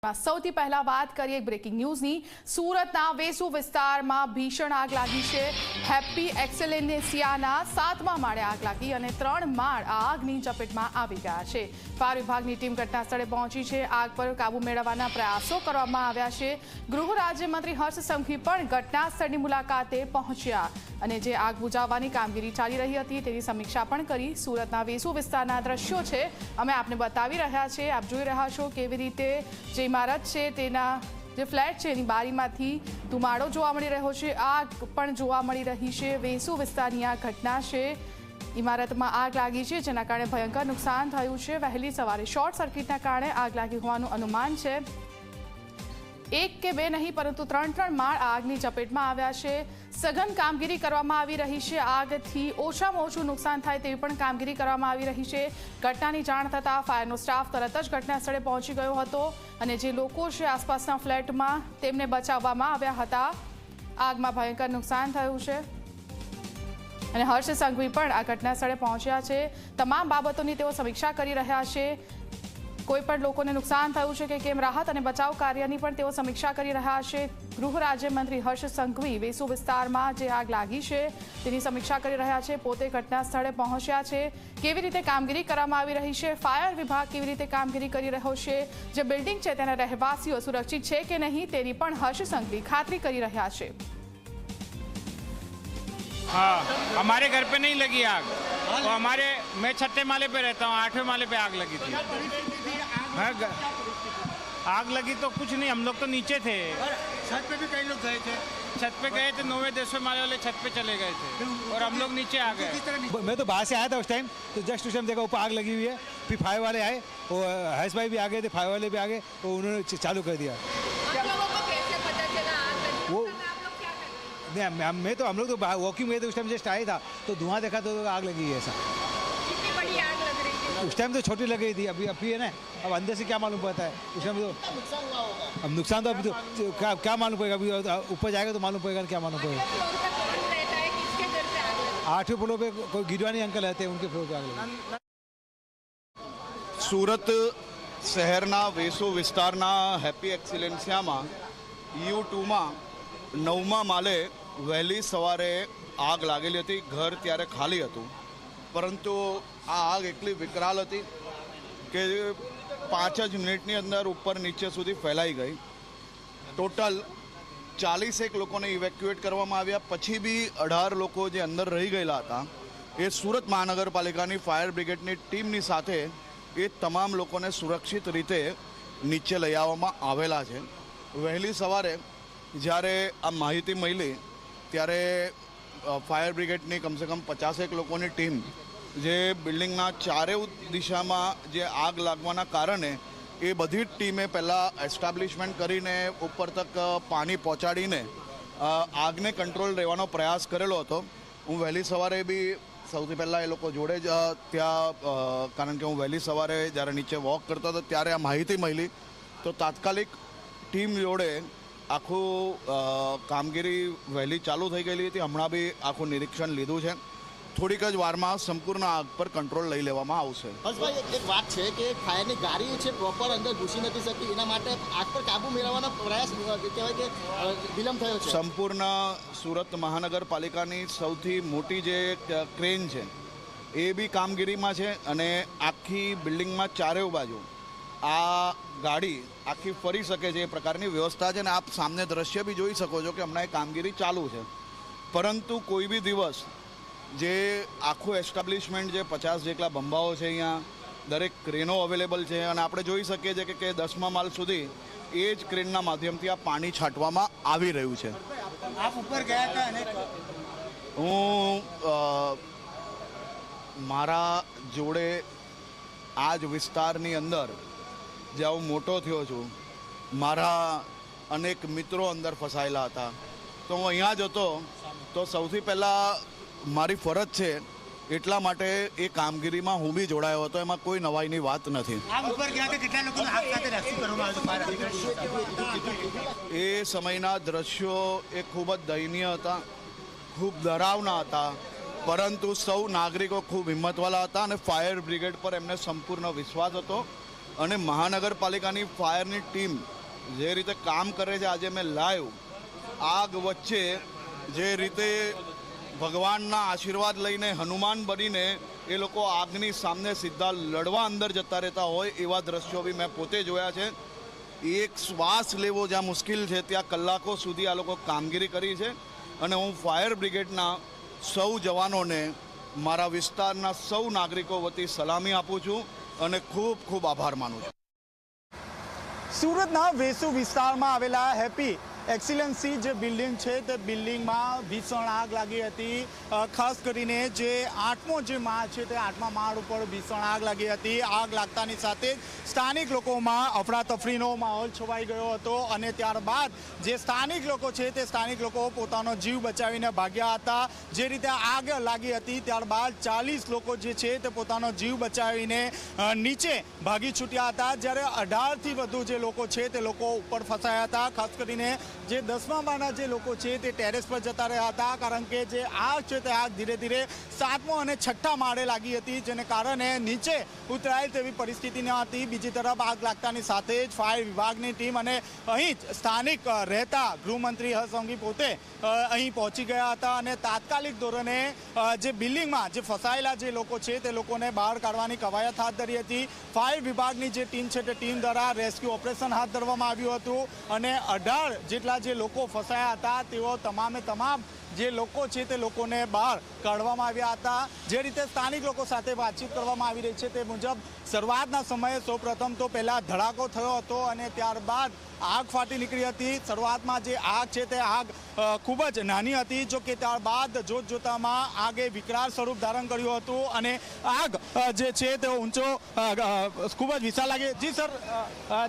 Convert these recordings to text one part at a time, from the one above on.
સૌથી પહેલા વાત કરીએ બ્રેકિંગ ન્યૂઝની। સુરતના વેસુ વિસ્તારમાં ભીષણ આગ લાગી છે। હેપી એક્સેલેન્સિયાના 7મા માળે આગ લાગી અને 3 માળ આગની ઝપેટમાં આવી ગયા છે। ફાયર વિભાગની ટીમ ઘટના સ્થળે પહોંચી છે। આગ પર કાબૂ મેળવવાના પ્રયાસો કરવામાં આવ્યા છે। ગૃહ રાજ્યમંત્રી હર્ષ સંઘવી પણ ઘટના સ્થળની મુલાકાતે પહોંચ્યા અને જે આગ બુઝાવવાની કામગીરી ચાલી રહી હતી તેની સમીક્ષા પણ કરી। સુરતના વેસુ વિસ્તારના દ્રશ્યો છે અમે આપને બતાવી રહ્યા છીએ। આપ જોઈ રહ્યા છો કેવી રીતે જે इमारत છે તેના જે ફ્લેટ છે એની બારીમાંથી ધુમાડો જોવા મળી રહ્યો છે। આગ પણ જોવા મળી રહી છે। વેસુ વિસ્તારની આ ઘટના છે। ઇમારતમાં આગ લાગી છે જેના કારણે ભયંકર નુકસાન થયું છે। વહેલી સવારે શોર્ટ સર્કિટના કારણે આગ લાગી હોવાનું અનુમાન છે। એક કે બે નહીં પરંતુ 3 માળ આગની ઝપેટમાં આવ્યા છે। સઘન કામગીરી કરવામાં આવી રહી છે। આગથી ઓછામાં ઓછું નુકસાન થાય તેવી પણ કામગીરી કરવામાં આવી રહી છે। ઘટનાની જાણ થતાં ફાયરનો સ્ટાફ તરત જ ઘટના સ્થળે પહોંચી ગયો હતો અને જે લોકો છે આસપાસના ફ્લેટમાં તેમને બચાવવામાં આવ્યા હતા। આગમાં ભયંકર નુકસાન થયું છે અને હર્ષ સંઘવી પણ આ ઘટના સ્થળે પહોંચ્યા છે। તમામ બાબતોની તેઓ સમીક્ષા કરી રહ્યા છે। કોઈ પણ લોકોને નુકસાન થયું છે કે કેમ રાહત અને બચાવ કાર્યની પણ તેઓ સમીક્ષા કરી રહ્યા છે। ગૃહ રાજ્યમંત્રી હર્ષ સંઘવી વેસુ વિસ્તારમાં જે આગ લાગી છે તેની સમીક્ષા કરી રહ્યા છે। પોતે ઘટના સ્થળે પહોંચ્યા છે। કેવી રીતે કામગીરી કરવામાં આવી રહી છે, ફાયર વિભાગ કેવી રીતે કામગીરી કરી રહ્યો છે, જે બિલ્ડિંગ છે તેના રહેવાસીઓ સુરક્ષિત છે કે નહીં તેની પણ હર્ષ સંઘવી ખાતરી કરી રહ્યા છે। हाँ, हमारे घर पे नहीं लगी आग, तो हमारे मैं 6ठे माले पे रहता हूँ, 8वें माले पे आग लगी थी। हाँ, आग लगी तो कुछ नहीं, हम लोग तो नीचे थे। छत पे भी कई लोग गए थे। छत पे गए थे, 9वें 10वें माले वाले छत पे चले गए थे और हम लोग नीचे आ गए। मैं तो बाहर से आया था उस टाइम, तो जस्ट उस टाइम देखा ऊपर आग लगी हुई है। फिर फायर वाले आए और हर्ष भाई भी आ गए थे, फायर वाले भी आ गए तो उन्होंने चालू कर दिया। वो नहीं, मैं तो हम लोग तो वॉकिंग में थे उस टाइम, जस्ट आए था तो धुआं देखा तो आग लगी है। ऐसा कितनी बड़ी आग लग रही थी? उस टाइम तो छोटी लग गई थी, अभी है ना, अब अंदर से क्या मालूम पड़ता है। उस टाइम तो अब नुकसान तो अभी तो क्या मालूम पड़ेगा, अभी ऊपर जाएगा तो मालूम पड़ेगा, क्या मालूम पड़ेगा। 8वें फ्लोर पे कोई गिरवानी अंकल रहते हैं, उनके फ्लोर पे आग लगी। સુરત શહેરના વેસુ વિસ્તારના હેપી એક્સેલેન્સિયામાં EU2માં 9મા માલે વહેલી સવારે આગ લાગેલી હતી। ઘર ત્યારે ખાલી હતું, પરંતુ આ આગ એટલી વિકરાલ હતી કે 5 જ મિનિટની અંદર ઉપર નીચે સુધી ફેલાઈ ગઈ। ટોટલ 41 લોકોને ઇવેક્યુએટ કરવામાં આવ્યા, પછી બી 18 લોકો જે અંદર રહી ગયેલા હતા એ સુરત મહાનગરપાલિકાની ફાયર બ્રિગેડની ટીમની સાથે એ તમામ લોકોને સુરક્ષિત રીતે નીચે લઈ આવવામાં આવેલા છે। વહેલી સવારે જ્યારે આ માહિતી મળી ત્યારે ફાયર બ્રિગેડની કમસે કમ 50 લોકોની ટીમ જે બિલ્ડિંગના ચારેય દિશામાં જે આગ લાગવાના કારણે એ બધી જ ટીમે પહેલાં એસ્ટાબ્લિશમેન્ટ કરીને ઉપર તક પાણી પહોંચાડીને આગને કંટ્રોલ રહેવાનો પ્રયાસ કરેલો હતો। હું વહેલી સવારે બી સૌથી પહેલાં એ લોકો જોડે જ ત્યાં, કારણ કે હું વહેલી સવારે જ્યારે નીચે વોક કરતો હતો ત્યારે આ માહિતી મળી તો તાત્કાલિક ટીમ જોડે આખું કામગીરી વહેલી ચાલુ થઈ ગયેલી હતી। હમણાં બી આખું નિરીક્ષણ લીધું છે। થોડીક જ વારમાં સંપૂર્ણ આગ પર કંટ્રોલ લઈ લેવામાં આવશે। હર્ષભાઈ, એક વાત છે કે ફાયરની ગાડી છે પ્રોપર અંદર ઘૂસી નથી શકતી, એના માટે આગ પર કાબુ મેળવવાનો પ્રયાસ કહેવાય કે વિલંબ થયો છે। સંપૂર્ણ સુરત મહાનગરપાલિકાની સૌથી મોટી જે ક્રેન છે એ બી કામગીરીમાં છે અને આખી બિલ્ડિંગમાં ચારેય બાજુ આ ગાડી આખી ફરી શકે છે એ પ્રકારની વ્યવસ્થા છે અને આપ સામને દ્રશ્ય બી જોઈ શકો છો કે હમણાં એ કામગીરી ચાલુ છે। પરંતુ કોઈ બી દિવસ જે આખું એસ્ટાબ્લિશમેન્ટ જે 50 જેટલા બંબાઓ છે, અહીંયા દરેક ક્રેનો અવેલેબલ છે અને આપણે જોઈ શકીએ છીએ કે 10મા માળ સુધી એ જ ક્રેનના માધ્યમથી આ પાણી છાંટવામાં આવી રહ્યું છે। આપ ઉપર ગયા હતા અને હું મારા જોડે આ જ વિસ્તારની અંદર જ્યાં હું મોટો થયો છું, મારા અનેક મિત્રો અંદર ફસાયેલા હતા, તો હું અહીંયા જ હતો તો સૌથી પહેલાં મારી ફરજ છે એટલા માટે એ કામગીરીમાં હું બી જોડાયો હતો। એમાં કોઈ નવાઈની વાત નથી। આપ ઉપર ગયા હતા, કેટલા લોકોને આગ સાથે રેસ્ક્યુ કરવામાં આવ્યું? એ સમયના દ્રશ્યો એ ખૂબ જ દયનીય હતા, ખૂબ ડરાવના હતા, પરંતુ સૌ નાગરિકો ખૂબ હિંમતવાળા હતા અને ફાયર બ્રિગેડ પર એમને સંપૂર્ણ વિશ્વાસ હતો અને મહાનગરપાલિકાની ફાયરની ટીમ જે રીતે કામ કરે છે, આજે મેં લાઈવ આગ વચ્ચે જે રીતે ભગવાનના આશીર્વાદ લઈને હનુમાન બનીને એ લોકો આગની સામે સીધા લડવા અંદર જતા રહેતા હોય એવા દ્રશ્યો બી મેં પોતે જોયા છે. એક શ્વાસ લેવો જ્યાં મુશ્કેલ છે ત્યાં કલાકો સુધી આ લોકો કામગીરી કરી છે. અને હું ફાયર બ્રિગેડના સૌ જવાનોને મારા વિસ્તારના સૌ નાગરિકો વતી સલામી આપું છું અને ખૂબ ખૂબ આભાર માનું છું. સુરતના વેસુ વિસ્તારમાં આવેલા હેપી એક્સિલન્સી જે બિલ્ડિંગ છે તે બિલ્ડિંગમાં ભીષણ આગ લાગી હતી. ખાસ કરીને જે 8મો જે માળ છે તે 8મા માળ ઉપર ભીષણ આગ લાગી હતી. આગ લાગતાની સાથે સ્થાનિક લોકોમાં અફરાતફરીનો માહોલ છવાઈ ગયો હતો અને ત્યારબાદ જે સ્થાનિક લોકો છે તે સ્થાનિક લોકો પોતાનો જીવ બચાવીને ભાગ્યા હતા. જે રીતે આગ લાગી હતી ત્યારબાદ 40 લોકો જે છે તે પોતાનો જીવ બચાવીને નીચે ભાગી છૂટ્યા હતા. જ્યારે 18થી વધુ જે લોકો છે તે લોકો ઉપર ફસાયા હતા. ખાસ કરીને જે 10મા માળના જે લોકો છે તે ટેરેસ પર જતા રહ્યા હતા, કારણ કે જે આગ છે તે આગ ધીરે ધીરે 7મો અને 6ઠ્ઠા માળે લાગી હતી, જેને કારણે નીચે ઉતરાય તેવી પરિસ્થિતિ ન હતી. બીજી તરફ આગ લાગતાની સાથે જ ફાયર વિભાગની ટીમ અને અહીં જ સ્થાનિક રહેતા ગૃહમંત્રી હર્ષ સંઘવી પોતે અહીં પહોંચી ગયા હતા અને તાત્કાલિક ધોરણે જે બિલ્ડિંગમાં જે ફસાયેલા જે લોકો છે તે લોકોને બહાર કાઢવાની કવાયત હાથ ધરી હતી. ફાયર વિભાગની જે ટીમ છે તે ટીમ દ્વારા રેસ્ક્યુ ઓપરેશન હાથ ધરવામાં આવ્યું હતું અને 18 જેટલા જે લોકો ફસાયા હતા તેઓ તમામે તમામ જે લોકો છે તે લોકોને બહાર કાઢવામાં આવ્યા હતા. જે રીતે સ્થાનિક લોકો સાથે વાતચીત કરવામાં આવી રહી છે તે મુજબ શરૂઆતના સમયે સૌપ્રથમ તો પહેલાં ધડાકો થયો હતો અને ત્યારબાદ આગ ફાટી નીકળી હતી. શરૂઆતમાં જે આગ છે તે આગ ખૂબ જ નાની હતી, જો કે ત્યારબાદ જોતજોતામાં આગે વિકરાળ સ્વરૂપ ધારણ કર્યું હતું અને આગ જે છે તે ઊંચો ખૂબ જ વિશાળ લાગે. જી સર,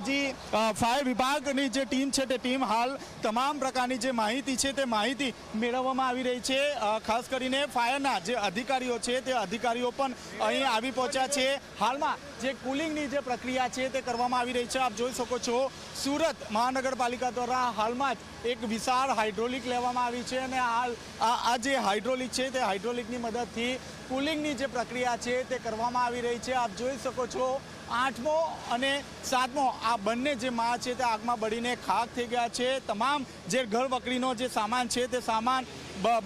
જી ફાયર વિભાગની જે ટીમ છે તે ટીમ હાલ તમામ પ્રકારની જે માહિતી છે તે માહિતી મેળવવામાં આવી રહી છે. ખાસ કરીને ફાયરના જે અધિકારીઓ છે તે અધિકારીઓ પણ અહીં આવી પહોંચ્યા છે. હાલમાં જે કુલિંગની જે પ્રક્રિયા છે તે કરવામાં આવી રહી છે. આપ જોઈ શકો છો સુરત મહાનગરપાલિકા દ્વારા હાલમાં જ એક વિશાળ હાઇડ્રોલિક લેવામાં આવી છે અને હાલ આ જે હાઇડ્રોલિક છે તે હાઇડ્રોલિકની મદદથી કુલિંગની જે પ્રક્રિયા છે તે કરવામાં આવી રહી છે. આપ જોઈ શકો છો 8મો અને 7મો આ બંને જે માળ છે તે આગમાં બળીને ખાખ થઈ ગયા છે. તમામ જે ઘર વકરીનો જે સામાન છે તે સામાન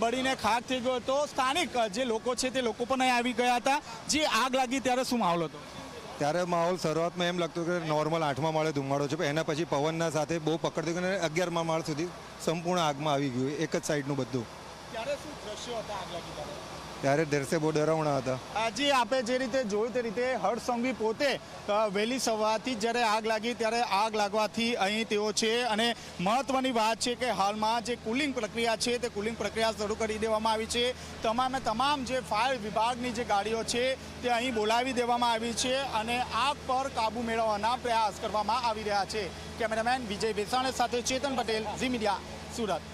બળીને ખાખ થઈ ગયો હતો. સ્થાનિક જે લોકો છે તે લોકો પણ અહીં આવી ગયા હતા. જે આગ લાગી ત્યારે શું માહોલ હતો? ત્યારે માહોલ શરૂઆતમાં એમ લાગતું કે નોર્મલ 8મા માળે ધુમાડો છે, પણ એના પછી પવનના સાથે બહુ પકડતી ગયું અને 11મા માળ સુધી સંપૂર્ણ આગમાં આવી ગયું, એક જ સાઈડનું બધું. ત્યારે શું દ્રશ્યો હતા આગ લાગી ત્યારે દ્રશ્ય બહુ ડરાવણા હતા. જી, આપે જે રીતે જોયું તે રીતે હર્ષ સંઘવી પોતે વહેલી સવારથી જ્યારે આગ લાગી ત્યારે આગ લાગવાથી અહીં તેઓ છે અને મહત્વની વાત છે કે હાલમાં જે કુલિંગ પ્રક્રિયા છે તે કુલિંગ પ્રક્રિયા શરૂ કરી દેવામાં આવી છે. તમામે તમામ જે ફાયર વિભાગની જે ગાડીઓ છે તે અહીં બોલાવી દેવામાં આવી છે અને આગ પર કાબુ મેળવવાના પ્રયાસ કરવામાં આવી રહ્યા છે. કેમેરામેન વિજય બેસાણે સાથે ચેતન પટેલ, ઝી મીડિયા, સુરત.